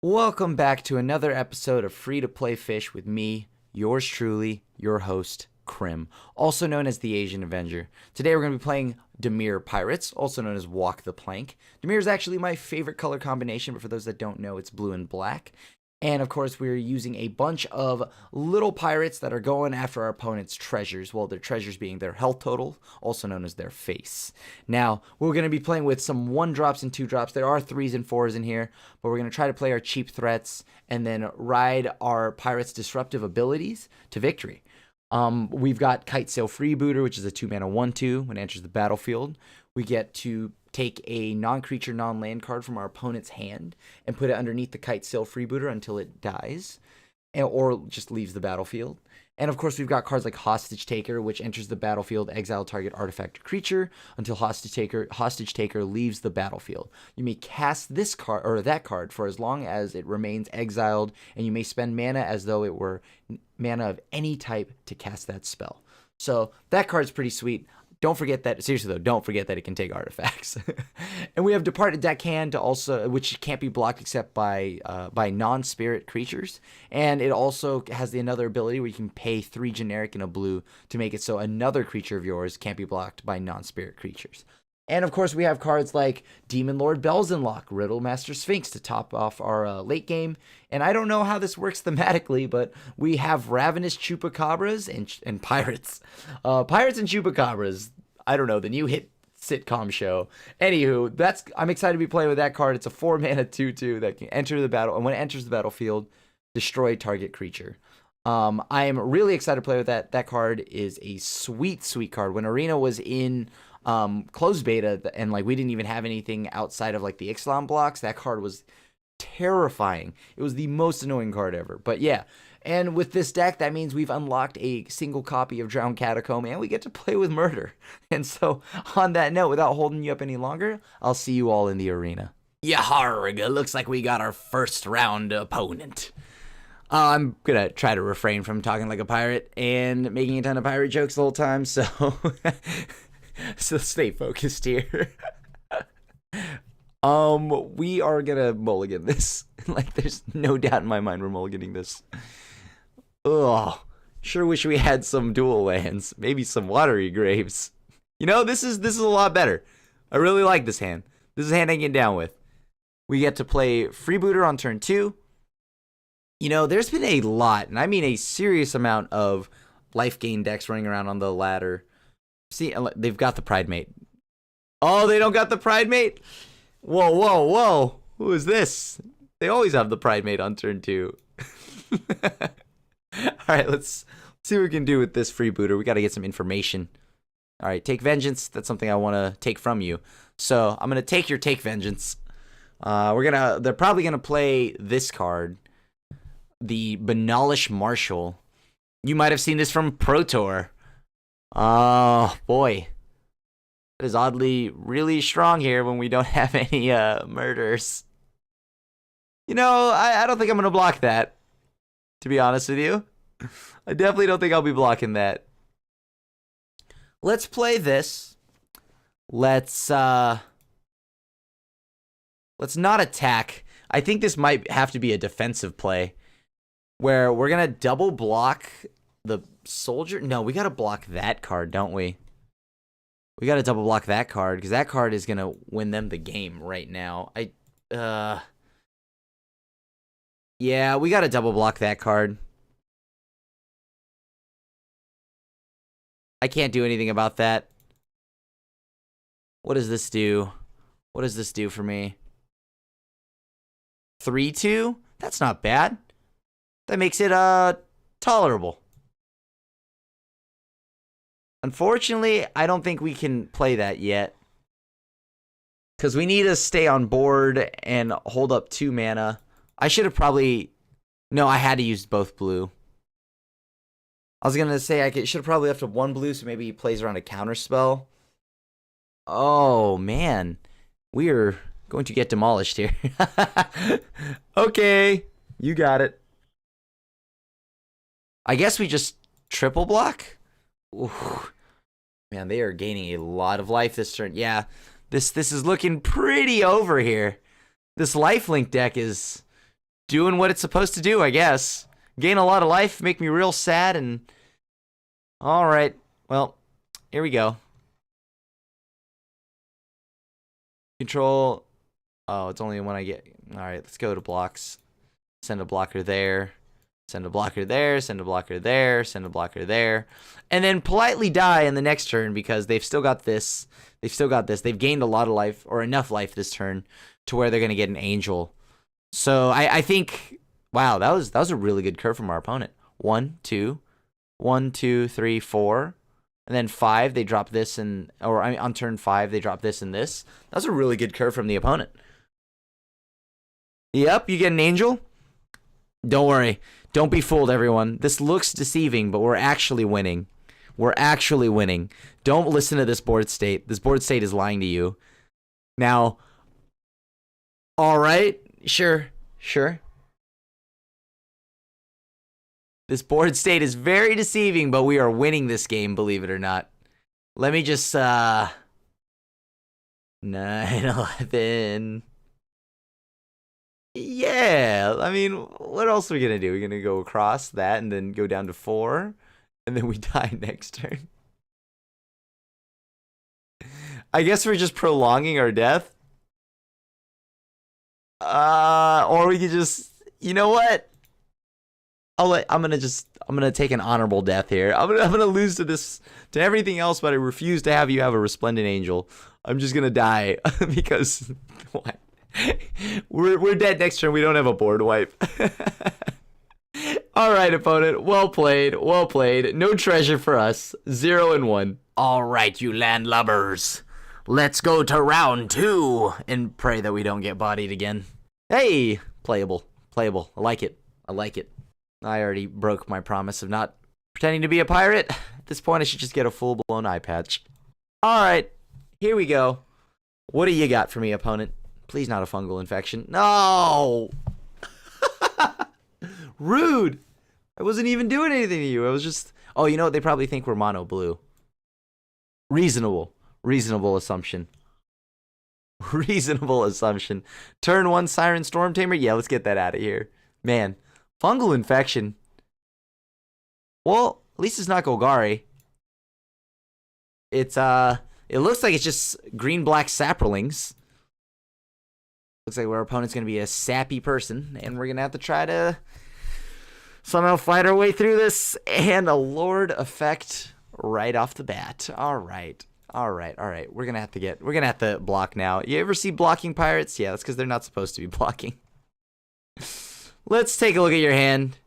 Welcome back to another episode of Free to Play Fish with me, yours truly, your host, Krim, also known as the Asian Avenger. Today we're going to be playing Dimir Pirates, also known as Walk the Plank. Dimir is actually my favorite color combination, but for those that don't know, it's blue and black. And of course, we're using a bunch of little pirates that are going after our opponent's treasures. Well, their treasures being their health total, also known as their face. Now, we're going to be playing with some 1-drops and 2-drops. There are 3s and 4s in here, but we're going to try to play our cheap threats and then ride our pirates' disruptive abilities to victory. We've got Kite Sail Freebooter, which is a 2-mana 1/2 when it enters the battlefield. We get to take a non-creature, non-land card from our opponent's hand and put it underneath the Kite Sail Freebooter until it dies, or just leaves the battlefield. And of course, we've got cards like Hostage Taker, which enters the battlefield, exile target artifact or creature until Hostage Taker leaves the battlefield. You may cast this card or that card for as long as it remains exiled, and you may spend mana as though it were mana of any type to cast that spell. So that card's pretty sweet. Don't forget that, seriously though, don't forget that it can take artifacts. And we have Departed Deckhand to also, which can't be blocked except by non-spirit creatures. And it also has the another ability where you can pay 3 generic and a blue to make it so another creature of yours can't be blocked by non-spirit creatures. And of course, we have cards like Demon Lord Belzenlock, Riddle Master Sphinx to top off our late game. And I don't know how this works thematically, but we have Ravenous Chupacabras and Pirates. Pirates and Chupacabras, I don't know, the new hit sitcom show. Anywho, I'm excited to be playing with that card. It's a 4-mana 2/2 that can enter the battle, and when it enters the battlefield, destroy target creature. I am really excited to play with that. That card is a sweet, sweet card. When Arena was in closed beta and like we didn't even have anything outside of like the Ixalan blocks, that card was terrifying. It was the most annoying card ever. But yeah, and with this deck, that means we've unlocked a single copy of Drowned Catacomb and we get to play with Murder. And so on that note, without holding you up any longer, I'll see you all in the arena. Yaharg, looks like we got our first round opponent. I'm gonna try to refrain from talking like a pirate and making a ton of pirate jokes the whole time, so so stay focused here. We are gonna mulligan this. Like, there's no doubt in my mind we're mulliganing this. Ugh. Sure wish we had some dual lands. Maybe some watery graves. You know, this is a lot better. I really like this hand. This is a hand I can get down with. We get to play Freebooter on turn 2. You know, there's been a lot, and I mean a serious amount of life gain decks running around on the ladder. See, they've got the Pride Mate. Oh, they don't got the Pride Mate? Whoa, whoa, whoa. Who is this? They always have the Pride Mate on turn 2. Alright, let's see what we can do with this Freebooter. We got to get some information. Alright, take vengeance. That's something I want to take from you. So, I'm going to take your take vengeance. They're probably going to play this card. The Banalish Marshal. You might have seen this from Pro Tour. Oh, boy. That is oddly really strong here when we don't have any murders. You know, I don't think I'm going to block that, to be honest with you. I definitely don't think I'll be blocking that. Let's play this. Let's not attack. I think this might have to be a defensive play, where we're going to double block the soldier. No, we got to block that card, don't we? We got to double block that card, because that card is going to win them the game right now. Yeah, we got to double block that card. I can't do anything about that. What does this do? What does this do for me? 3/2? That's not bad. That makes it tolerable. Unfortunately, I don't think we can play that yet, because we need to stay on board and hold up 2 mana. I should have probably... No, I had to use both blue. I was going to say I should have probably left 1 blue, so maybe he plays around a counter spell. Oh, man. We are going to get demolished here. Okay, you got it. I guess we just triple block? Ooh. Man, they are gaining a lot of life this turn. Yeah, this is looking pretty over here. This lifelink deck is doing what it's supposed to do, I guess. Gain a lot of life, make me real sad, and... Alright, well, here we go. Control... Oh, it's only when I get... Alright, let's go to blocks. Send a blocker there. Send a blocker there, send a blocker there, send a blocker there. And then politely die in the next turn because they've still got this. They've still got this. They've gained a lot of life, or enough life this turn, to where they're going to get an angel. So I think... Wow, that was a really good curve from our opponent. 1, 2, 1, 2, 3, 4. And then 5, they drop this and... Or on turn 5, they drop this and this. That was a really good curve from the opponent. Yep, you get an angel. Don't worry. Don't be fooled, everyone. This looks deceiving, but we're actually winning. We're actually winning. Don't listen to this board state. This board state is lying to you. Now, all right, sure. This board state is very deceiving, but we are winning this game, believe it or not. Let me just, 9, 11... Yeah, I mean, what else are we going to do? We're going to go across that and then go down to 4, and then we die next turn. I guess we're just prolonging our death. Or we could just, you know what? I'm gonna take an honorable death here. I'm gonna lose to this, to everything else, but I refuse to have you have a resplendent angel. I'm just gonna die because what? We're dead next turn. We don't have a board wipe. All right, opponent. Well played. Well played. No treasure for us. 0 and 1. All right, you landlubbers. Let's go to round 2 and pray that we don't get bodied again. Hey, playable. Playable. I like it. I like it. I already broke my promise of not pretending to be a pirate. At this point, I should just get a full-blown eye patch. All right, here we go. What do you got for me, opponent? Please not a fungal infection. No! Rude! I wasn't even doing anything to you. I was just... Oh, you know what? They probably think we're mono blue. Reasonable. Reasonable assumption. Reasonable assumption. Turn 1 Siren Storm Tamer? Yeah, let's get that out of here. Man, fungal infection. Well, at least it's not Golgari. It's, it looks like it's just green-black saprolings. Looks like our opponent's going to be a sappy person, and we're going to have to try to somehow fight our way through this, and a Lord effect right off the bat. All right. We're going to have to block now. You ever see blocking pirates? Yeah, that's because they're not supposed to be blocking. Let's take a look at your hand.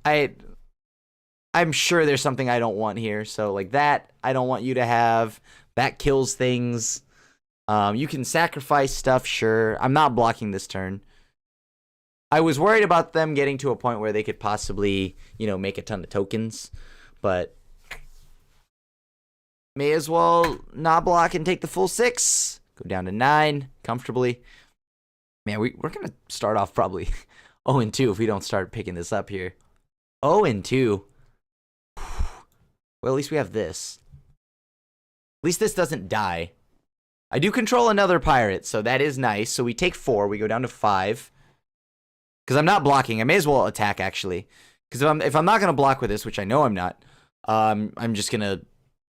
I'm sure there's something I don't want here. So like that, I don't want you to have. That kills things. You can sacrifice stuff, sure. I'm not blocking this turn. I was worried about them getting to a point where they could possibly, you know, make a ton of tokens. But may as well not block and take the full 6. Go down to 9 comfortably. Man, we're going to start off probably 0 and 2 if we don't start picking this up here. 0 and 2. Well, at least we have this. At least this doesn't die. I do control another pirate, so that is nice. So we take 4. We go down to 5. Because I'm not blocking. I may as well attack, actually. Because if I'm not going to block with this, which I know I'm not, I'm just going to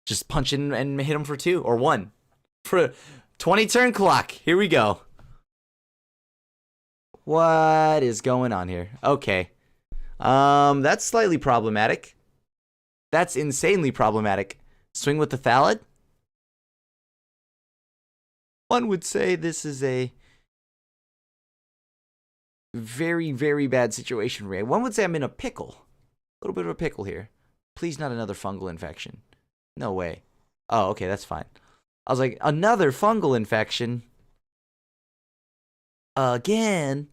just punch in and hit him for 2 or 1. For 20 turn clock. Here we go. What is going on here? Okay. That's slightly problematic. That's insanely problematic. Swing with the Thallid? One would say this is a very, very bad situation, Ray. One would say I'm in a pickle. A little bit of a pickle here. Please not another fungal infection. No way. Oh, okay, that's fine. I was like, another fungal infection? Again?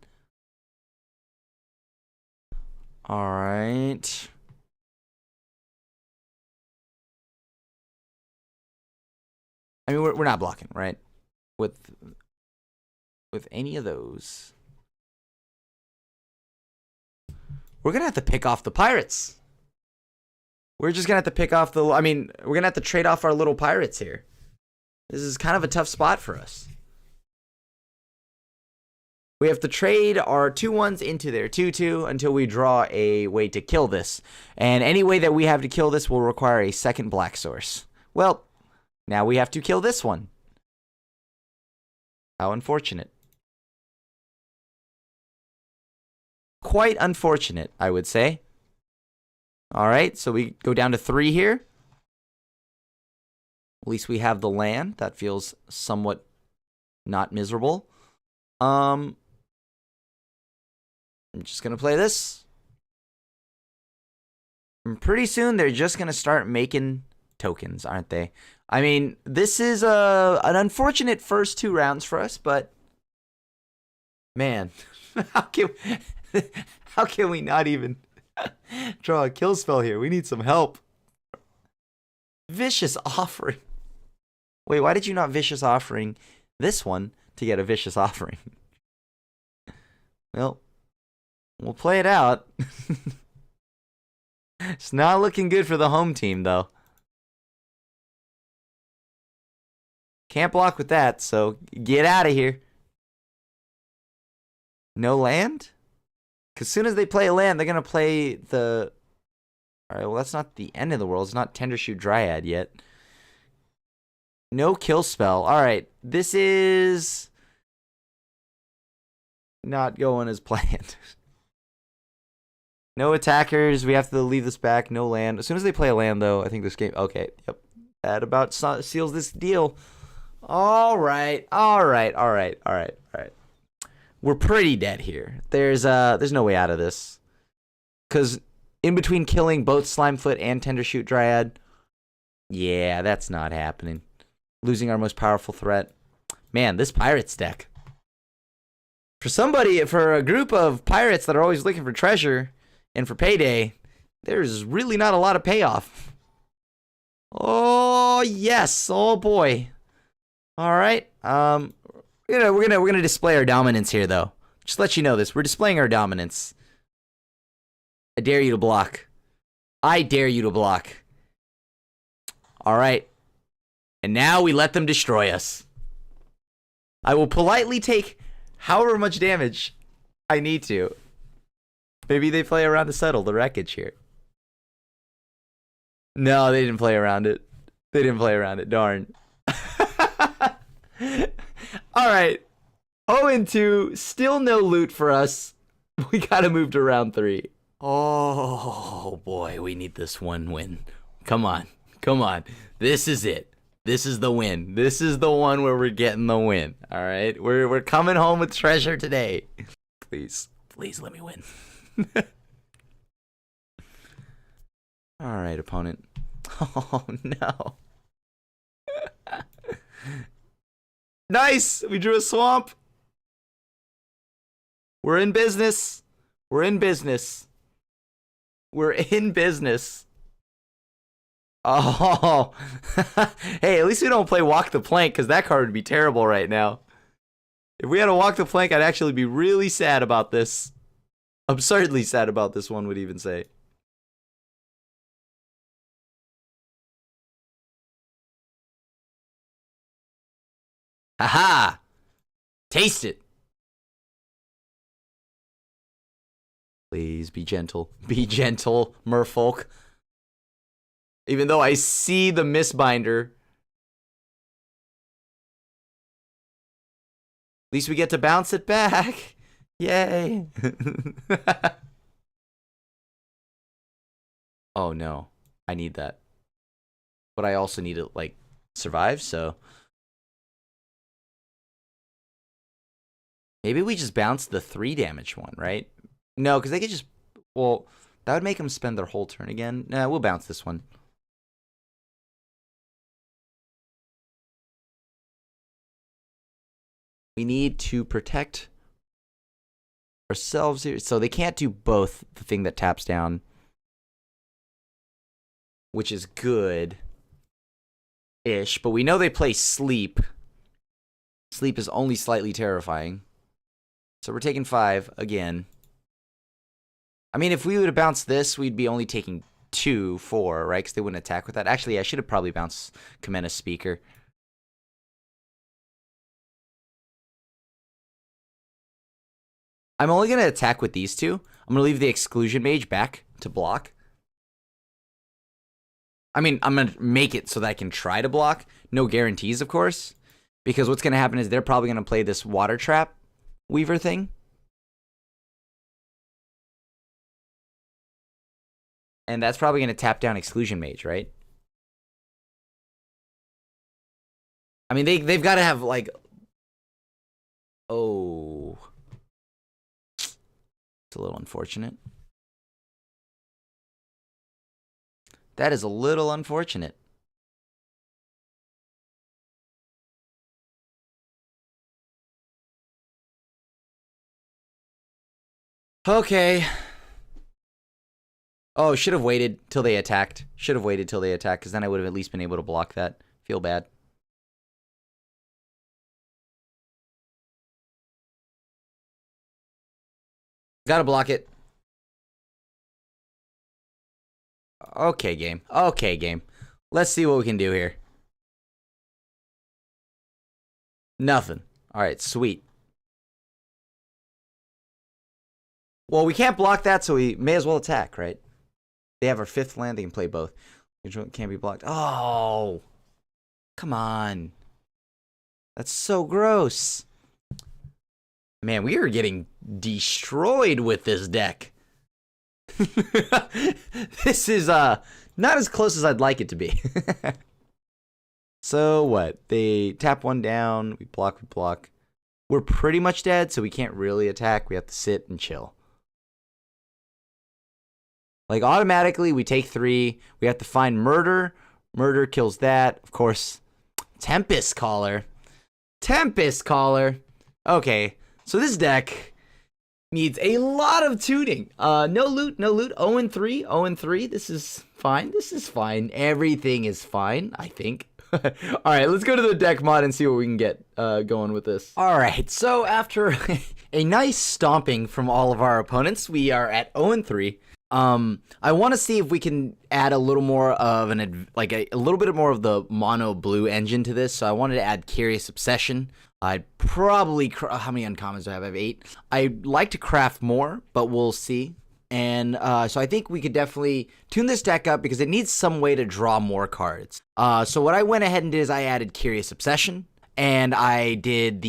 Alright. I mean, we're not blocking, right? With any of those. We're going to have to pick off the pirates. We're just going to have to pick off the... I mean, we're going to have to trade off our little pirates here. This is kind of a tough spot for us. We have to trade our 2-1s into their 2-2 until we draw a way to kill this. And any way that we have to kill this will require a second black source. Well, now we have to kill this one. How unfortunate. Quite unfortunate, I would say. Alright, so we go down to 3 here. At least we have the land. That feels somewhat not miserable. I'm just going to play this. And pretty soon they're just going to start making tokens, aren't they? I mean, this is an unfortunate first 2 rounds for us, but man, how can we not even draw a kill spell here? We need some help. Vicious Offering. Wait, why did you not Vicious Offering this one to get a Vicious Offering? Well, we'll play it out. It's not looking good for the home team, though. Can't block with that, so get out of here. No land? Because as soon as they play a land, they're going to play the... Alright, well, that's not the end of the world. It's not Tendershoot Dryad yet. No kill spell. Alright, this is... not going as planned. No attackers. We have to leave this back. No land. As soon as they play a land, though, I think this game... Okay, yep. That about seals this deal. Alright. We're pretty dead here. There's no way out of this. Because in between killing both Slimefoot and Tendershoot Dryad, yeah, that's not happening. Losing our most powerful threat. Man, this Pirates deck. For a group of pirates that are always looking for treasure and for payday, there's really not a lot of payoff. Oh, yes. Oh, boy. All right. We're gonna display our dominance here, though. Just let you know this. We're displaying our dominance. I dare you to block. I dare you to block. All right. And now we let them destroy us. I will politely take however much damage I need to. Maybe they play around to settle the wreckage here. No, they didn't play around it. They didn't play around it. Darn. Alright. 0-2. Still no loot for us. We gotta move to round 3. Oh, boy. We need this one win. Come on. Come on. This is it. This is the win. This is the one where we're getting the win. Alright? We're coming home with treasure today. Please. Please let me win. Alright, opponent. Oh, no. Nice! We drew a swamp. We're in business. We're in business. We're in business. Oh. Hey, at least we don't play Walk the Plank, because that card would be terrible right now. If we had to Walk the Plank, I'd actually be really sad about this. Absurdly sad about this, one would even say. Haha! Taste it! Please be gentle. Be gentle, merfolk. Even though I see the misbinder. At least we get to bounce it back. Yay! Oh no. I need that. But I also need to, like, survive, so... Maybe we just bounce the 3 damage one, right? No, because they could just... Well, that would make them spend their whole turn again. Nah, we'll bounce this one. We need to protect ourselves here. So they can't do both the thing that taps down. Which is good-ish. But we know they play Sleep. Sleep is only slightly terrifying. So we're taking 5 again. I mean, if we would have bounced this, we'd be only taking 2, 4, right? Because they wouldn't attack with that. Actually, I should have probably bounced Kamena's Speaker. I'm only going to attack with these two. I'm going to leave the Exclusion Mage back to block. I mean, I'm going to make it so that I can try to block. No guarantees, of course. Because what's going to happen is they're probably going to play this Water Trap Weaver thing. And that's probably going to tap down Exclusion Mage, right? I mean, they've got to have, like... Oh... It's a little unfortunate. That is a little unfortunate. Okay. Oh, should have waited till they attacked. Should have waited till they attacked, because then I would have at least been able to block that. Feel bad. Gotta block it. Okay, game. Okay, game. Let's see what we can do here. Nothing. Alright, sweet. Well, we can't block that, so we may as well attack, right? They have our 5th land. They can play both. Can't be blocked. Oh! Come on. That's so gross. Man, we are getting destroyed with this deck. This is not as close as I'd like it to be. So what? They tap one down, we block. We're pretty much dead, so we can't really attack. We have to sit and chill. Like, automatically, we take 3. We have to find Murder. Murder kills that. Of course, Tempest Caller. Tempest Caller. Okay, so this deck needs a lot of tuning. No loot. 0-3. 0-3. This is fine. This is fine. Everything is fine, I think. Alright, let's go to the deck mod and see what we can get going with this. Alright, so after a nice stomping from all of our opponents, we are at 0-3. I want to see if we can add a little more of a little bit more of the mono blue engine to this. So I wanted to add Curious Obsession. I'd probably how many uncommons do I have? I have 8. I'd like to craft more, but we'll see. And so I think we could definitely tune this deck up because it needs some way to draw more cards. So what I went ahead and did is I added Curious Obsession, and I did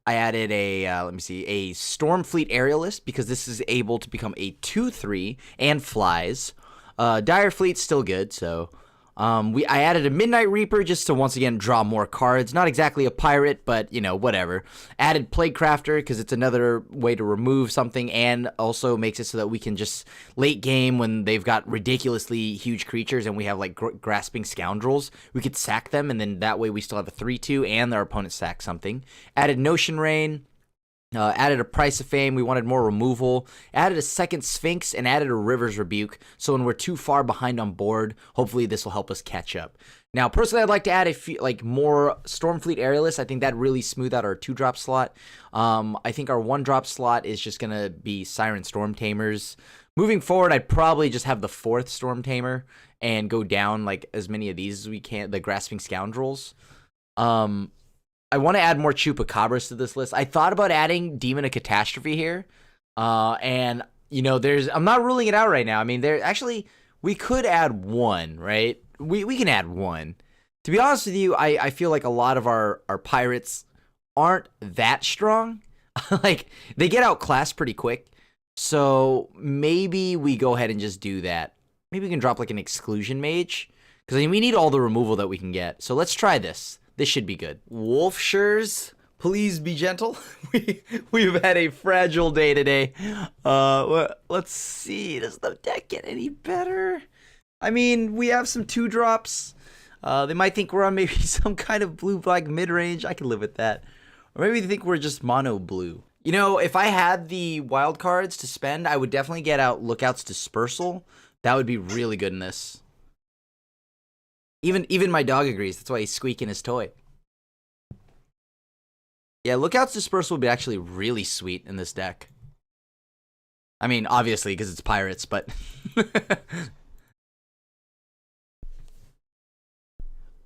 I added a, a Stormfleet Aerialist, because this is able to become a 2/3 and flies. Dire Fleet's still good, so I added a Midnight Reaper just to once again draw more cards. Not exactly a pirate, but you know, whatever. Added Plague Crafter because it's another way to remove something, and also makes it so that we can just late game when they've got ridiculously huge creatures and we have like Grasping Scoundrels, we could sack them, and then that way we still have a 3/2 and our opponent sacks something. Added Notion Rain. Added a Price of Fame. We wanted more removal. Added a second Sphinx and added a River's Rebuke. So when we're too far behind on board, hopefully this will help us catch up. Now, personally, I'd like to add a few, more Stormfleet Aerialists. I think that really smooth out our 2-drop slot. I think our 1-drop slot is just gonna be Siren Storm Tamers. Moving forward, I'd probably just have the 4th Storm Tamer and go down like as many of these as we can. The Grasping Scoundrels. I want to add more Chupacabras to this list. I thought about adding Demon of Catastrophe here. And, you know, I'm not ruling it out right now. I mean, we could add 1, right? We can add 1. To be honest with you, I feel like a lot of our pirates aren't that strong. Like, they get outclassed pretty quick. So maybe we go ahead and just do that. Maybe we can drop like an Exclusion Mage. Because I mean, we need all the removal that we can get. So let's try this. This should be good. Wolfshires, please be gentle. We've had a fragile day today. Let's see. Does the deck get any better? I mean, we have some 2-drops. They might think we're on maybe some kind of blue-black mid-range. I can live with that. Or maybe they think we're just mono-blue. You know, if I had the wild cards to spend, I would definitely get out Lookout's Dispersal. That would be really good in this. Even my dog agrees. That's why he's squeaking his toy. Yeah, Lookout's Dispersal would be actually really sweet in this deck. I mean, obviously, because it's pirates, but...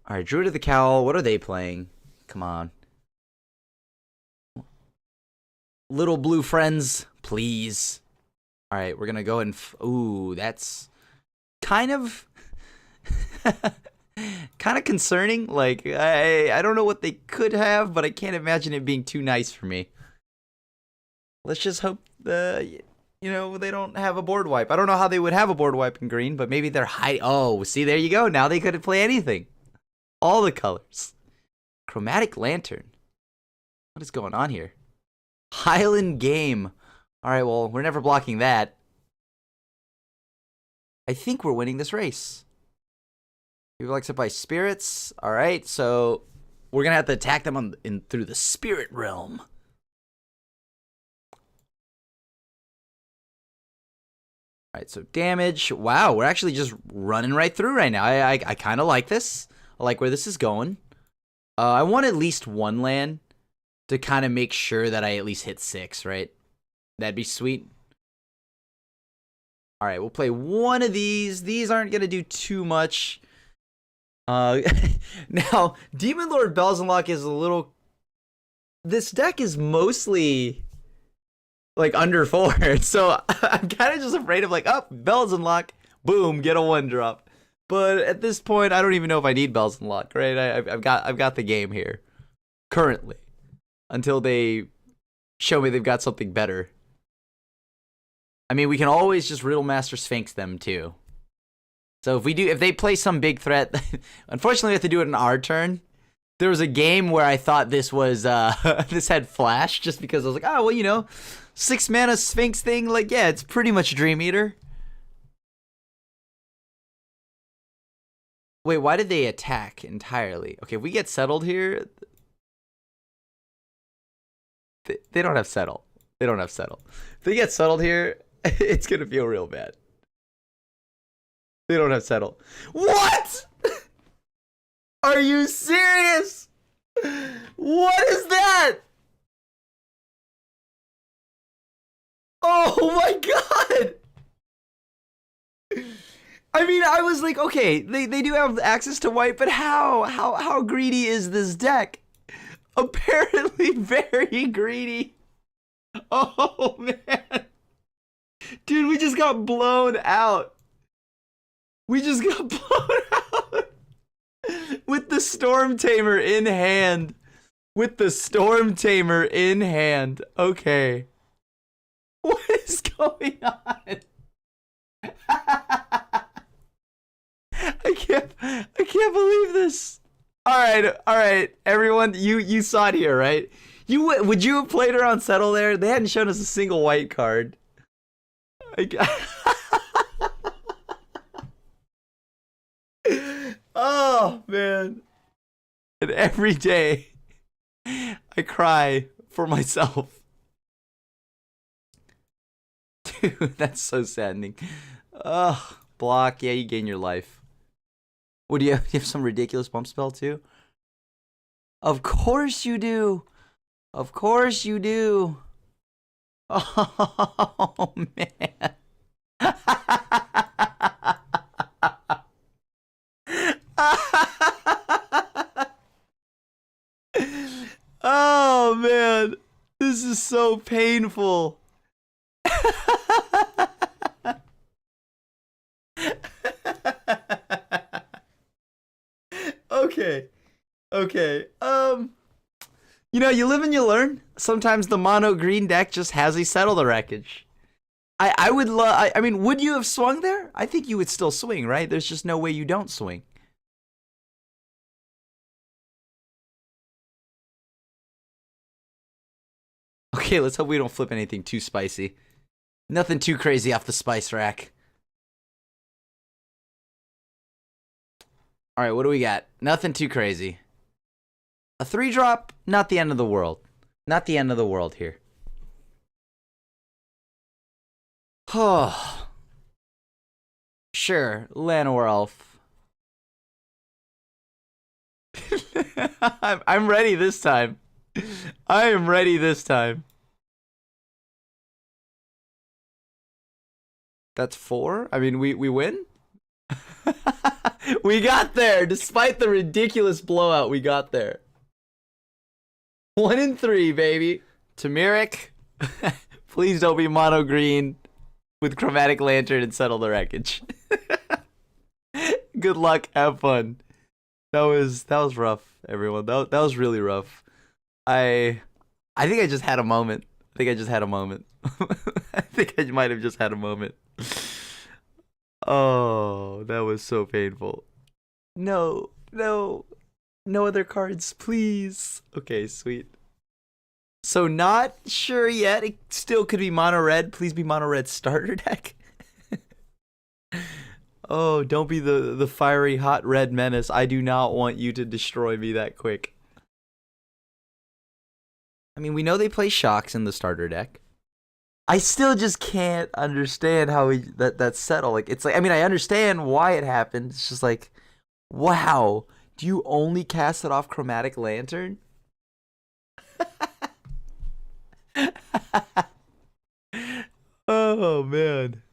Alright, Druid of the Cowl. What are they playing? Come on. Little blue friends, please. All right, we're gonna go and ooh, that's kind of kind of concerning. Like I don't know what they could have, but I can't imagine it being too nice for me. Let's just hope they don't have a board wipe. I don't know how they would have a board wipe in green, but maybe they're hiding. Oh, see, there you go. Now they could play anything. All the colors. Chromatic lantern. What is going on here? Highland game. All right, well, we're never blocking that. I think we're winning this race. People likes it by spirits. All right, so we're gonna have to attack them through the spirit realm. All right, so damage. Wow, we're actually just running right through right now. I kind of like this. I like where this is going. I want at least one land to kind of make sure that I at least hit 6, right? That'd be sweet. All right, we'll play one of these. These aren't going to do too much. Now, Demon Lord Bells Unlock is a little... This deck is mostly like under 4, so I'm kind of just afraid of like, oh, Bells Unlock, boom, get a 1-drop. But at this point, I don't even know if I need Bells Unlock, right? I've got the game here currently until they show me they've got something better. I mean, we can always just Riddle Master Sphinx them too. So if they play some big threat, unfortunately we have to do it in our turn. There was a game where I thought this was this had flash just because I was like, oh well, 6 mana Sphinx thing, like yeah, it's pretty much Dream Eater. Wait, why did they attack entirely? Okay, if we get settled here, they don't have settle. They don't have settle. If they get settled here, it's gonna feel real bad. They don't have settle. What? Are you serious? What is that? Oh my god! I mean, I was like, okay, they do have access to white, but how greedy is this deck? Apparently very greedy. Oh man. Dude, we just got blown out. We just got blown out. With the Storm Tamer in hand. With the Storm Tamer in hand. Okay. What is going on? I can't believe this. All right, everyone, you saw it here, right? Would you have played around settle there? They hadn't shown us a single white card. Oh man. And every day I cry for myself. Dude, that's so saddening. Ugh, block. Yeah, you gain your life. What do you have? You have some ridiculous bump spell too? Of course you do. Of course you do. Oh man. Oh man. This is so painful. Okay. You live and you learn. Sometimes the mono green deck just has a settle the wreckage. I would love. I mean, would you have swung there? I think you would still swing, right? There's just no way you don't swing. Okay, let's hope we don't flip anything too spicy. Nothing too crazy off the spice rack. All right, what do we got? Nothing too crazy. A 3-drop, not the end of the world. Not the end of the world here. Oh. Sure, Llanowar Elf. I'm ready this time. I am ready this time. That's 4? I mean, we win? We got there! Despite the ridiculous blowout, we got there. 1 in 3, baby. Timiric, Please don't be mono green with chromatic lantern and settle the wreckage. Good luck. Have fun. That was rough, everyone. That was really rough. I think I just had a moment. I think I might have just had a moment. Oh, that was so painful. No other cards, please. Okay, sweet. So not sure yet. It still could be mono red. Please be mono red starter deck. Oh, don't be the fiery hot red menace. I do not want you to destroy me that quick. I mean, we know they play shocks in the starter deck. I still just can't understand how that's settled. Like, it's like, I mean, I understand why it happened. It's just like, wow, do you only cast it off chromatic lantern? Oh man.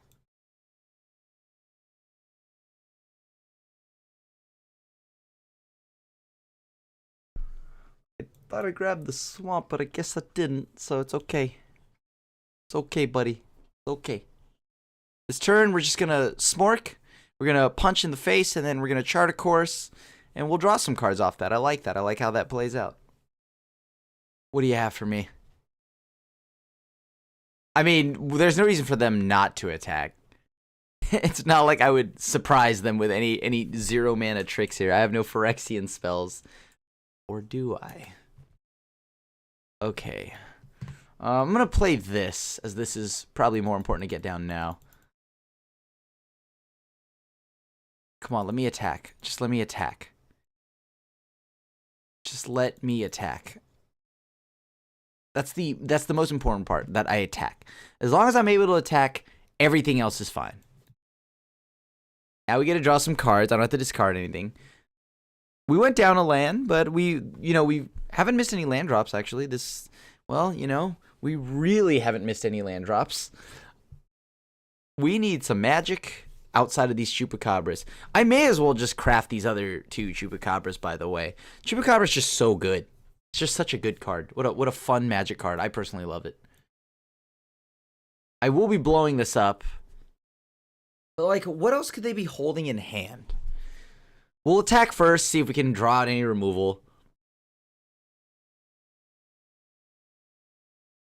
I thought I grabbed the swamp, but I guess I didn't, so it's okay. It's okay, buddy. It's okay. This turn, we're just gonna smork. We're gonna punch in the face, and then we're gonna chart a course, and we'll draw some cards off that. I like that. I like how that plays out. What do you have for me? I mean, there's no reason for them not to attack. It's not like I would surprise them with any 0 mana tricks here. I have no Phyrexian spells. Or do I? Okay. I'm going to play this, as this is probably more important to get down now. Come on, let me attack. Just let me attack. Just let me attack. That's the most important part, that I attack. As long as I'm able to attack, everything else is fine. Now we get to draw some cards. I don't have to discard anything. We went down a land, but we haven't missed any land drops, actually. We really haven't missed any land drops. We need some magic outside of these Chupacabras. I may as well just craft these other 2 Chupacabras, by the way. Chupacabra's just so good. It's just such a good card. What a fun magic card. I personally love it. I will be blowing this up. But, like, what else could they be holding in hand? We'll attack first, see if we can draw out any removal.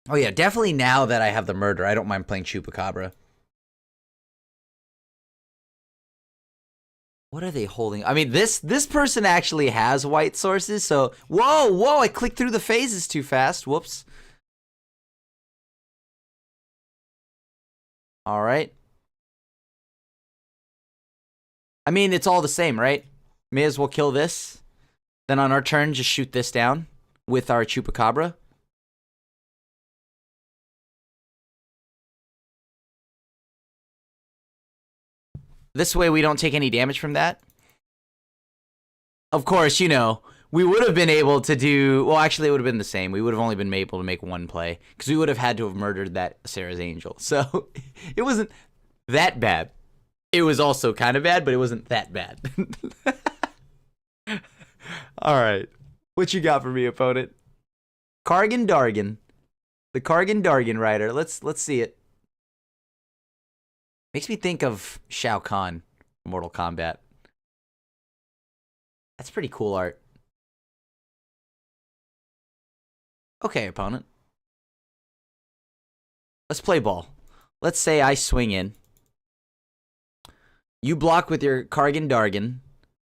Oh yeah, definitely now that I have the murder, I don't mind playing Chupacabra. What are they holding? I mean, this person actually has white sources, so... Whoa, I clicked through the phases too fast. Whoops. Alright. I mean, it's all the same, right? May as well kill this. Then on our turn, just shoot this down with our Chupacabra. This way we don't take any damage from that. Of course, we would have been able to do... Well, actually, it would have been the same. We would have only been able to make 1 play. Because we would have had to have murdered that Sarah's Angel. So, it wasn't that bad. It was also kind of bad, but it wasn't that bad. Alright. What you got for me, opponent? Kargan Dargan. The Kargan Dargan Rider. Let's see it. Makes me think of Shao Kahn from Mortal Kombat. That's pretty cool art. Okay, opponent. Let's play ball. Let's say I swing in. You block with your Kargan Dargan.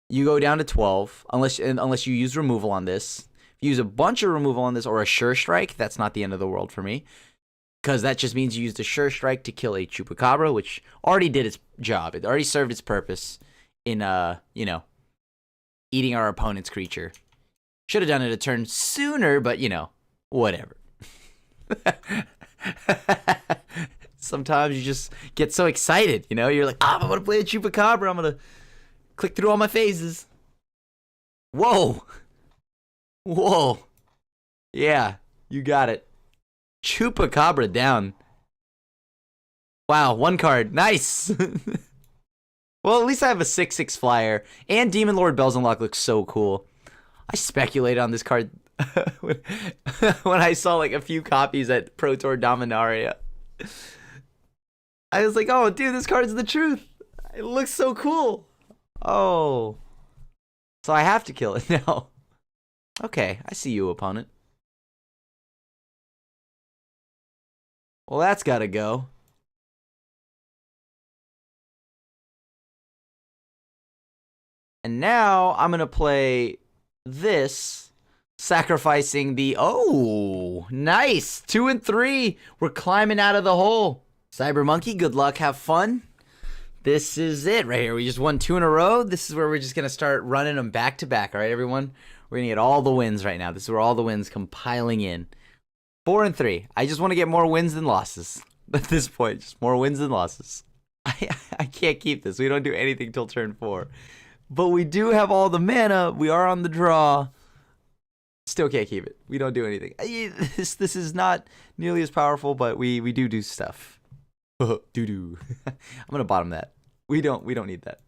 You go down to 12, unless you use removal on this. If you use a bunch of removal on this or a Sure Strike, that's not the end of the world for me. Because that just means you used a Sure Strike to kill a Chupacabra, which already did its job. It already served its purpose in, eating our opponent's creature. Should have done it a turn sooner, but, whatever. Sometimes you just get so excited, You're like, I'm going to play a Chupacabra. I'm going to click through all my phases. Whoa. Yeah, you got it. Chupacabra down. Wow, 1 card. Nice. Well, at least I have a 6/6 flyer. And Demon Lord Bells Unlock looks so cool. I speculated on this card when, when I saw like a few copies at Pro Tour Dominaria. I was like, oh, dude, this card's the truth. It looks so cool. Oh. So I have to kill it now. Okay, I see you, opponent. Well, that's gotta go. And now I'm gonna play this, sacrificing the... Oh, nice. 2 and 3. We're climbing out of the hole. Cyber Monkey, good luck. Have fun. This is it right here. We just won 2 in a row. This is where we're just going to start running them back to back. All right, everyone? We're going to get all the wins right now. This is where all the wins compiling in. 4 and 3. I just want to get more wins than losses. At this point, just more wins than losses. I can't keep this. We don't do anything till turn 4. But we do have all the mana. We are on the draw. Still can't keep it. We don't do anything. This is not nearly as powerful, but we do stuff. Doo-doo. I'm gonna bottom that. We don't need that.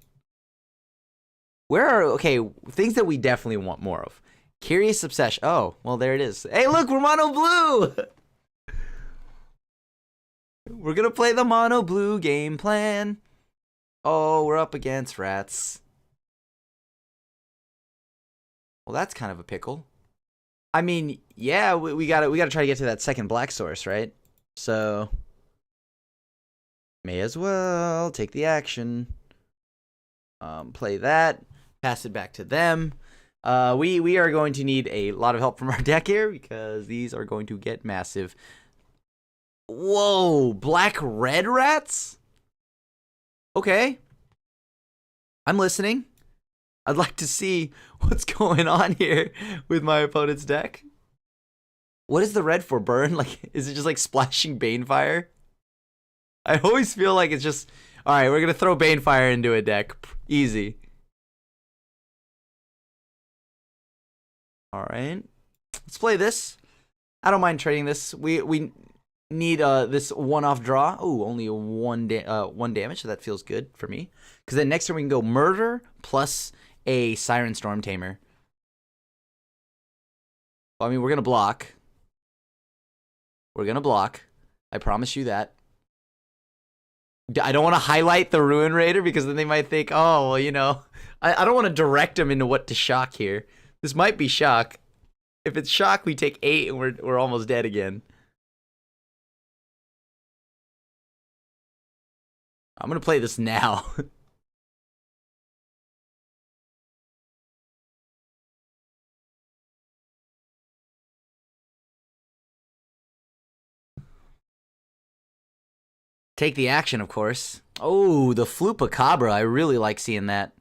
Where are okay things that we definitely want more of? Curious Obsession. Oh, well there it is. Hey, look, we're mono blue. We're gonna play the mono blue game plan. Oh, we're up against rats. Well, that's kind of a pickle. I mean, yeah, we gotta try to get to that second black source, right? So may as well take the action. Play that. Pass it back to them. We are going to need a lot of help from our deck here because these are going to get massive. Whoa, black red rats? Okay. I'm listening. I'd like to see what's going on here with my opponent's deck. What is the red for? Burn? Like, is it just like splashing Banefire? I always feel like it's just, all right, we're going to throw Banefire into a deck. Easy. All right. Let's play this. I don't mind trading this. We need this one-off draw. Oh, only one damage, so that feels good for me. Because then next turn we can go Murder plus a Siren Storm Tamer. I mean, we're going to block. We're going to block. I promise you that. I don't want to highlight the Ruin Raider because then they might think, oh, well, you know, I don't want to direct them into what to shock here. This might be shock. If it's shock, we take 8 and we're almost dead again. I'm going to play this now. Take the action, of course. Oh, the Flupacabra. I really like seeing that.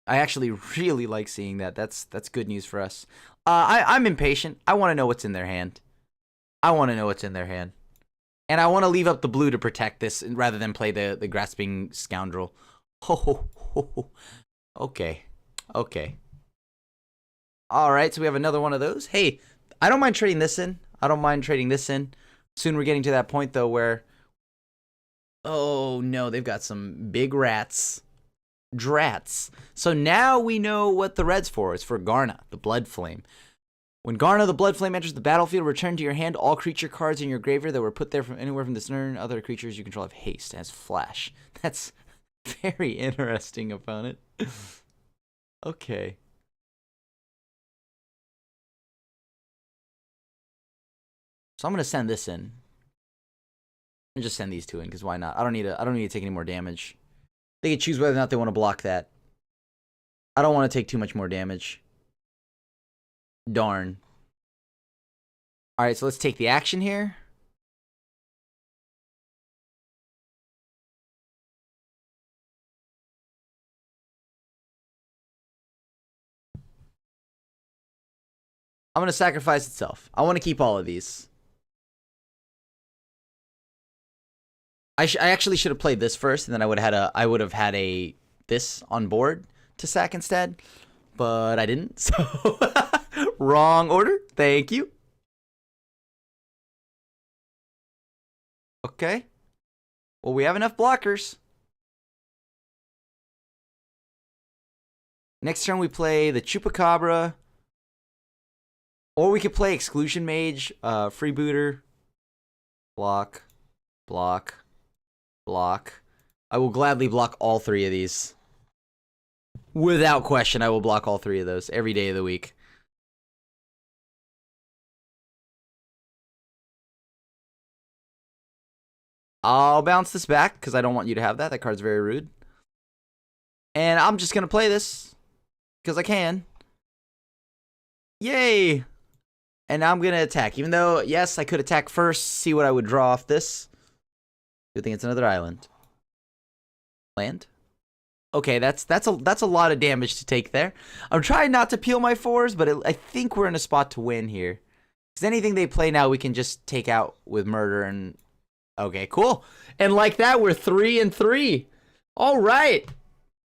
I actually really like seeing that. That's good news for us. I'm impatient. I want to know what's in their hand. I want to know what's in their hand. And I want to leave up the blue to protect this rather than play the Grasping Scoundrel. Oh, okay. Okay. All right, so we have another one of those. Hey, I don't mind trading this in. I don't mind trading this in. Soon we're getting to that point, though, where... Oh, no, they've got some big rats. Drats. So now we know what the red's for. It's for Garna, the Blood Flame. When Garna, the Blood Flame, enters the battlefield, return to your hand all creature cards in your graveyard that were put there from anywhere from this turn. Other creatures you control have haste as flash. That's very interesting, opponent. Okay. So I'm gonna send this in. And just send these two in, because why not? I don't need to take any more damage. They can choose whether or not they want to block that. I don't want to take too much more damage. Darn. Alright, so let's take the action here. I'm going to sacrifice itself. I want to keep all of these. I actually should have played this first, and then I would have had this on board to sack instead, but I didn't. So wrong order. Thank you. Okay. Well, we have enough blockers. Next turn we play the Chupacabra. Or we could play Exclusion Mage, Freebooter, block, block, block. I will gladly block all three of these. Without question, I will block all three of those every day of the week. I'll bounce this back because I don't want you to have that. That card's very rude. And I'm just going to play this because I can. Yay! And now I'm going to attack. Even though, yes, I could attack first, see what I would draw off this. Good thing it's another island. Land? Okay, that's a lot of damage to take there. I'm trying not to peel my fours, but I think we're in a spot to win here. Because anything they play now, we can just take out with murder and... Okay, cool. And like that, we're 3-3. All right.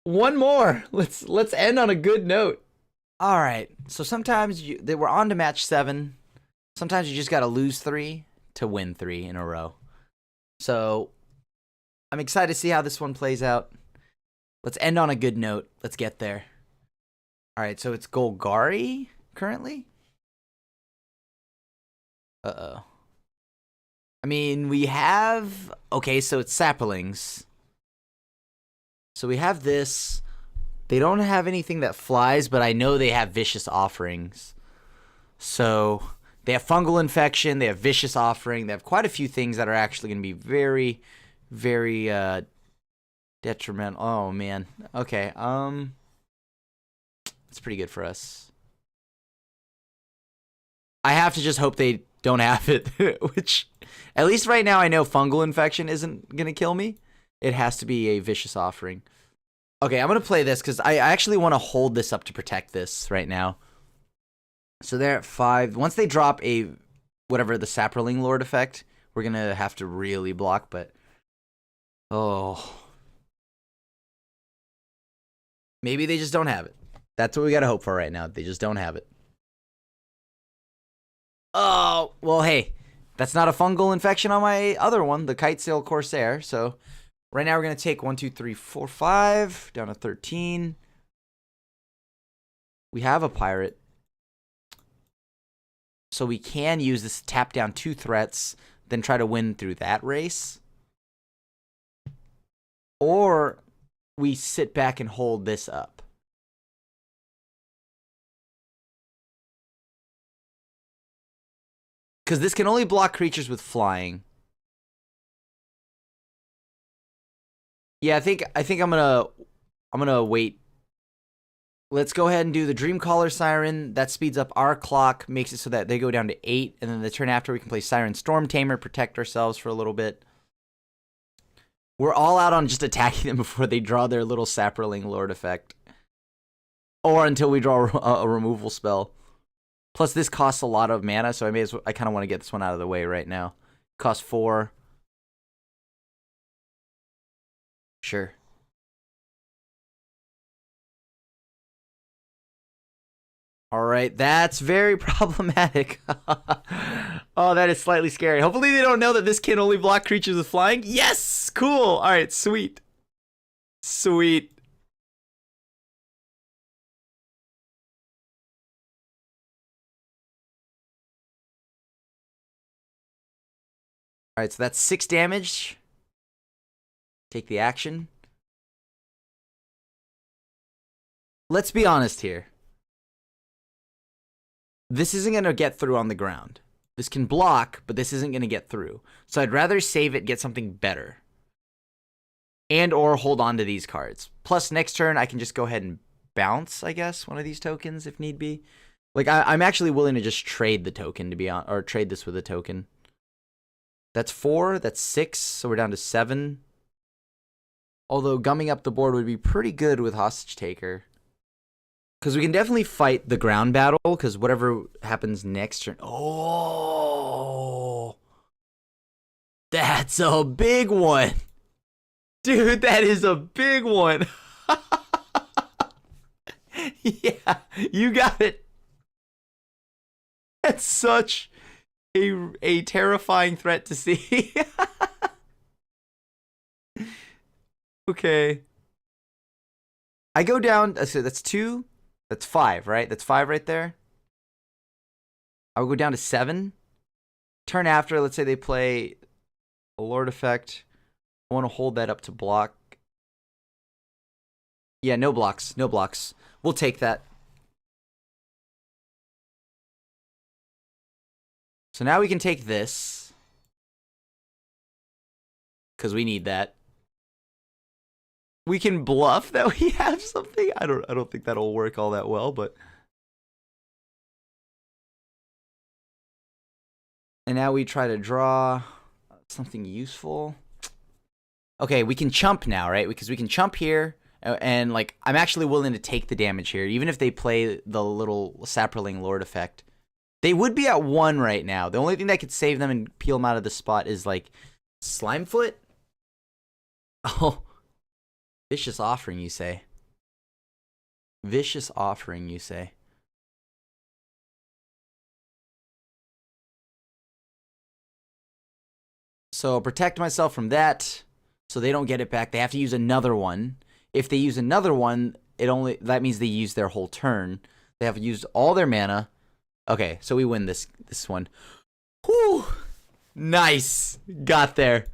One more. Let's end on a good note. All right. So sometimes we're on to match 7. Sometimes you just got to lose 3 to win 3 in a row. So I'm excited to see how this one plays out. Let's end on a good note. Let's get there. All right. So it's Golgari currently. Uh-oh. I mean, we have... Okay, so it's saplings. So we have this. They don't have anything that flies, but I know they have vicious offerings. So they have fungal infection. They have vicious offering. They have quite a few things that are actually going to be very, very detrimental. Oh, man. Okay. It's pretty good for us. I have to just hope they don't have it, which... At least right now I know fungal infection isn't going to kill me. It has to be a vicious offering. Okay, I'm going to play this because I actually want to hold this up to protect this right now. So they're at 5. Once they drop a, whatever, the Saproling Lord effect, we're going to have to really block, but... Oh. Maybe they just don't have it. That's what we got to hope for right now. They just don't have it. Oh, well, hey. That's not a fungal infection on my other one, the Kitesail Corsair. So right now we're going to take 1, 2, 3, 4, 5, down to 13. We have a pirate. So we can use this to tap down 2 threats, then try to win through that race. Or we sit back and hold this up. Because this can only block creatures with flying. Yeah, I think I'm gonna wait. Let's go ahead and do the Dreamcaller Siren. That speeds up our clock, makes it so that they go down to 8, and then the turn after we can play Siren Storm Tamer, protect ourselves for a little bit. We're all out on just attacking them before they draw their little Saproling Lord effect. Or until we draw a removal spell. Plus, this costs a lot of mana, so I kind of want to get this one out of the way right now. Costs 4. Sure. All right, that's very problematic. Oh, that is slightly scary. Hopefully they don't know that this can only block creatures with flying. Yes! Cool! All right, sweet. Sweet. All right, so that's 6 damage. Take the action. Let's be honest here. This isn't going to get through on the ground. This can block, but this isn't going to get through. So I'd rather save it, get something better. And or hold on to these cards. Plus, next turn, I can just go ahead and bounce, I guess, one of these tokens if need be. Like, I'm actually willing to just trade the token, to be on, or trade this with a token. That's 4, that's 6, so we're down to 7. Although gumming up the board would be pretty good with Hostage Taker. Because we can definitely fight the ground battle, because whatever happens next turn... Oh! That's a big one! Dude, that is a big one! Yeah, you got it! That's such a terrifying threat to see. Okay. I go down, so that's 2, that's 5, right? That's 5 right there. I would go down to 7. Turn after, let's say they play a Lord effect. I want to hold that up to block. Yeah, no blocks. No blocks. We'll take that. So now we can take this. Because we need that. We can bluff that we have something. I don't think that'll work all that well, but. And now we try to draw something useful. Okay, we can chump now, right? Because we can chump here. And, like, I'm actually willing to take the damage here. Even if they play the little Saproling Lord effect. They would be at 1 right now. The only thing that could save them and peel them out of the spot is, like, Slimefoot? Oh. Vicious Offering, you say? Vicious Offering, you say? So I'll protect myself from that so they don't get it back. They have to use another one. If they use another one, that means they use their whole turn. They have used all their mana. Okay, so we win this one. Whew! Nice! Got there.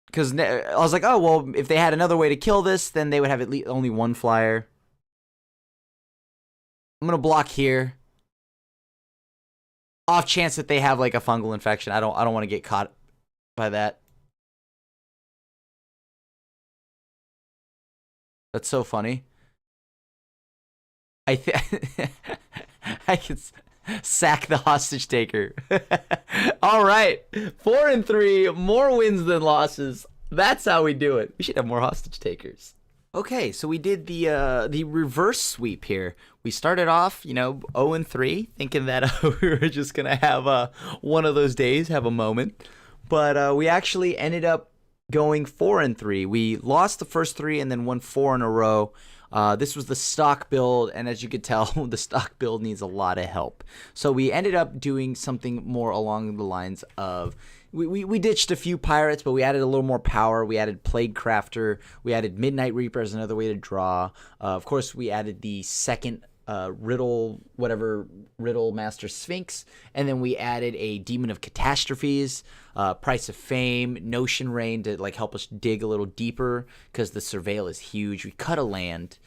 Because I was like, oh, well, if they had another way to kill this, then they would have at least only 1 flyer. I'm going to block here. Off chance that they have, like, a fungal infection. I don't want to get caught by that. That's so funny. I can sack the hostage taker. All right, 4-3, more wins than losses. That's how we do it. We should have more hostage takers. Okay, so we did the reverse sweep here. We started off, 0-3, thinking that we were just gonna have one of those days, have a moment, but we actually ended up going 4-3. We lost the first 3 and then won 4 in a row. This was the stock build, and as you could tell, the stock build needs a lot of help. So we ended up doing something more along the lines of, we ditched a few pirates, but we added a little more power. We added Plague Crafter. We added Midnight Reaper as another way to draw. Of course, we added the second Riddle Master Sphinx, and then we added a Demon of Catastrophes, Price of Fame, Notion Rain to like help us dig a little deeper because the Surveil is huge. We cut a land,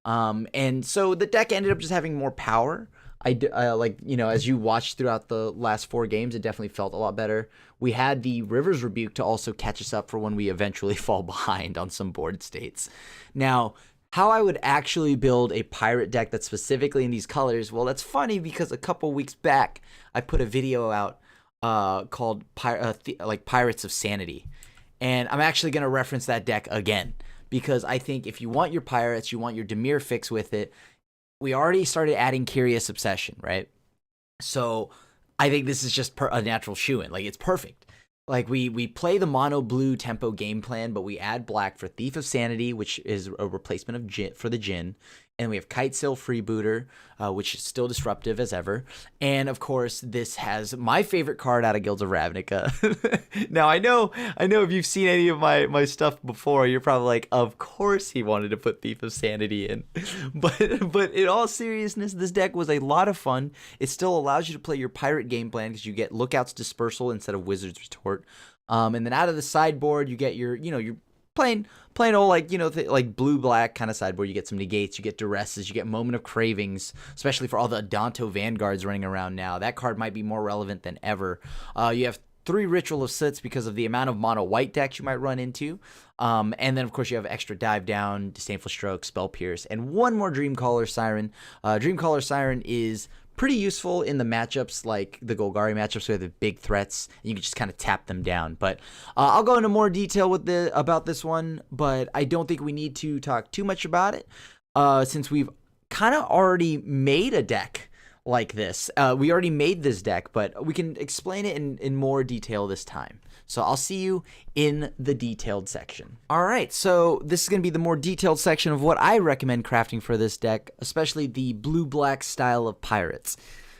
and so the deck ended up just having more power. As you watched throughout the last 4 games, it definitely felt a lot better. We had the River's Rebuke to also catch us up for when we eventually fall behind on some board states. Now, how I would actually build a pirate deck that's specifically in these colors, well, that's funny because a couple weeks back, I put a video out called Pirates of Sanity. And I'm actually going to reference that deck again because I think if you want your pirates, you want your Dimir fix with it, we already started adding Curious Obsession, right? So I think this is just a natural shoo-in. Like, it's perfect. Like, we play the mono blue tempo game plan, but we add black for Thief of Sanity, which is a replacement of Jin, for the Jin. And we have Kitesail Freebooter, which is still disruptive as ever. And, of course, this has my favorite card out of Guilds of Ravnica. Now, I know if you've seen any of my stuff before, you're probably like, of course he wanted to put Thief of Sanity in. But in all seriousness, this deck was a lot of fun. It still allows you to play your pirate game plan because you get Lookout's Dispersal instead of Wizard's Retort. And then out of the sideboard, you get your plain old like blue-black kind of sideboard. You get some negates, you get duresses, you get Moment of Cravings, especially for all the Adanto Vanguards running around now. That card might be more relevant than ever. You have 3 Ritual of Soots because of the amount of mono white decks you might run into. And then, of course, you have extra Dive Down, Disdainful Stroke, Spell Pierce, and one more Dreamcaller Siren. Dreamcaller Siren is pretty useful in the matchups like the Golgari matchups where the big threats, and you can just kind of tap them down. But I'll go into more detail about this one, but I don't think we need to talk too much about it since we've kind of already made a deck like this. We already made this deck, but we can explain it in more detail this time. So I'll see you in the detailed section. All right, so this is going to be the more detailed section of what I recommend crafting for this deck, especially the blue-black style of pirates.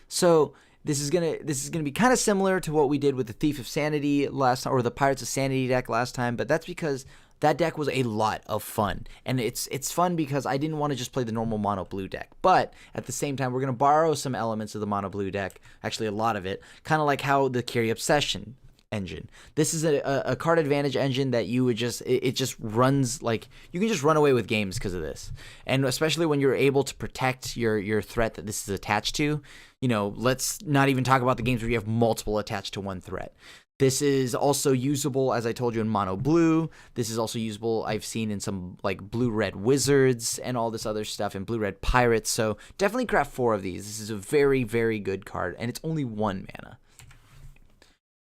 So this is gonna be kind of similar to what we did with the Thief of Sanity last time, or the Pirates of Sanity deck last time, but that's because that deck was a lot of fun. And it's fun because I didn't want to just play the normal mono blue deck. But at the same time, we're going to borrow some elements of the mono blue deck, actually a lot of it, kind of like how the Carry Obsession engine. This is a card advantage engine that you would just, it just runs, like, you can just run away with games because of this. And especially when you're able to protect your threat that this is attached to. You know, let's not even talk about the games where you have multiple attached to one threat. This is also usable, as I told you, in mono blue. This is also usable, I've seen, in some like blue-red wizards and all this other stuff, and blue-red pirates. So definitely craft 4 of these. This is a very, very good card, and it's only 1 mana.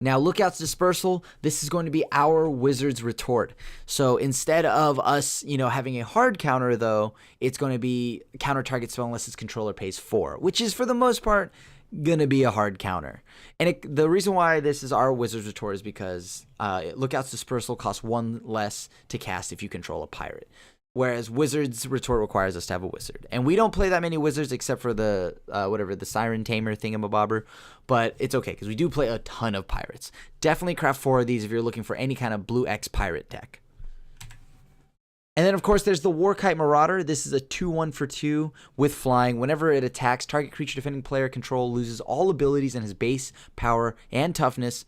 Now, Lookout's Dispersal, this is going to be our Wizard's Retort. So instead of us, you know, having a hard counter, though, it's going to be counter target spell unless its controller pays 4, which is, for the most part, going to be a hard counter. And the reason why this is our Wizard's Retort is because Lookout's Dispersal costs 1 less to cast if you control a pirate. Whereas Wizard's Retort requires us to have a wizard. And we don't play that many wizards except for the, the Siren Tamer thingamabobber. But it's okay, because we do play a ton of pirates. Definitely craft 4 of these if you're looking for any kind of blue X pirate deck. And then, of course, there's the Warkite Marauder. This is a 2/1 for 2 with flying. Whenever it attacks, target creature defending player control loses all abilities and his base, power, and toughness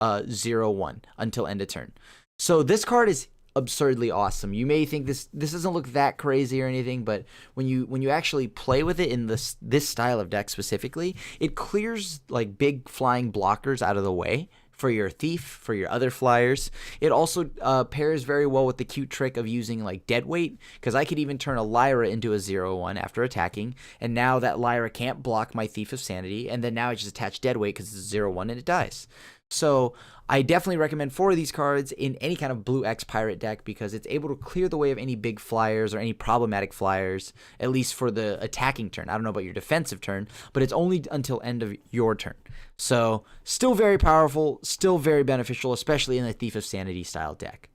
0/1 until end of turn. So this card is absurdly awesome. You may think this doesn't look that crazy or anything, but when you actually play with it in this style of deck specifically, it clears like big flying blockers out of the way for your thief, for your other flyers. It also pairs very well with the cute trick of using like deadweight, because I could even turn a Lyra into a 0/1 after attacking, and now that Lyra can't block my Thief of Sanity, and then now I just attach deadweight because it's a 0/1 and it dies. So I definitely recommend 4 of these cards in any kind of blue X pirate deck because it's able to clear the way of any big flyers or any problematic flyers, at least for the attacking turn. I don't know about your defensive turn, but it's only until end of your turn. So still very powerful, still very beneficial, especially in the Thief of Sanity style deck.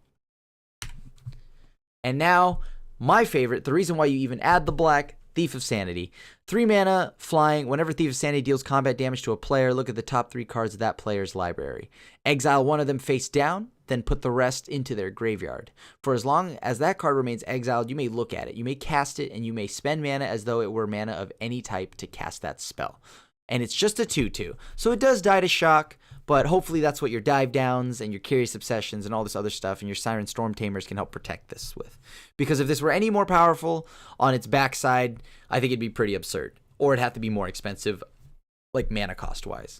And now, my favorite, the reason why you even add the black, Thief of Sanity. 3 mana, flying. Whenever Thief of Sanity deals combat damage to a player, look at the top 3 cards of that player's library. Exile 1 of them face down, then put the rest into their graveyard. For as long as that card remains exiled, you may look at it, you may cast it, and you may spend mana as though it were mana of any type to cast that spell. And it's just a 2/2, so it does die to shock, but hopefully that's what your dive downs and your Curious Obsessions and all this other stuff and your Siren Storm Tamers can help protect this with. Because if this were any more powerful on its backside, I think it'd be pretty absurd. Or it'd have to be more expensive, like mana cost wise.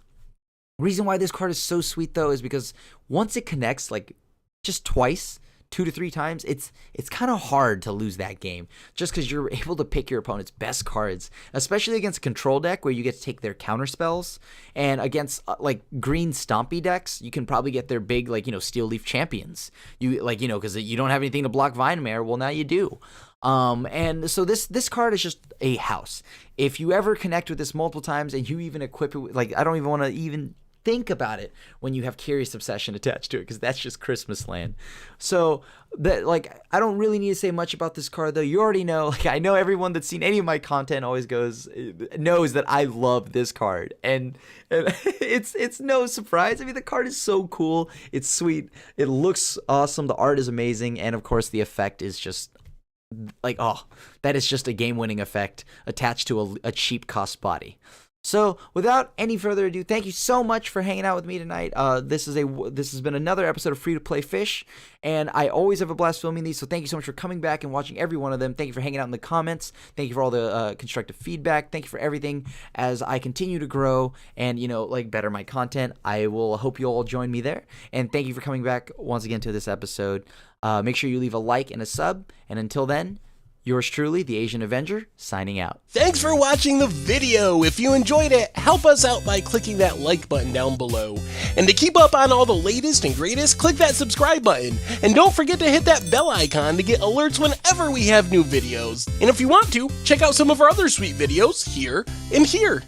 Reason why this card is so sweet though is because once it connects like just twice, 2 to 3 times, it's kind of hard to lose that game just because you're able to pick your opponent's best cards, especially against a control deck where you get to take their counter spells, and against like green stompy decks, you can probably get their big Steel Leaf Champions. Because you don't have anything to block Vine Mare, well now you do. And so this card is just a house. If you ever connect with this multiple times and you even equip it with, I don't even want to even think about it when you have Curious Obsession attached to it, because that's just Christmas land. So that I don't really need to say much about this card though. You already know, I know everyone that's seen any of my content always knows that I love this card, and it's no surprise. I mean, the card is so cool, it's sweet, it looks awesome, the art is amazing, and of course the effect is just that is just a game-winning effect attached to a cheap cost body. So, without any further ado, thank you so much for hanging out with me tonight. This has been another episode of Free to Play Fish, and I always have a blast filming these, so thank you so much for coming back and watching every one of them. Thank you for hanging out in the comments. Thank you for all the constructive feedback. Thank you for everything as I continue to grow and, better my content. I will hope you all join me there, and thank you for coming back once again to this episode. Make sure you leave a like and a sub, and until then, yours truly, the Asian Avenger, signing out. Thanks for watching the video. If you enjoyed it, help us out by clicking that like button down below. And to keep up on all the latest and greatest, click that subscribe button. And don't forget to hit that bell icon to get alerts whenever we have new videos. And if you want to, check out some of our other sweet videos here and here.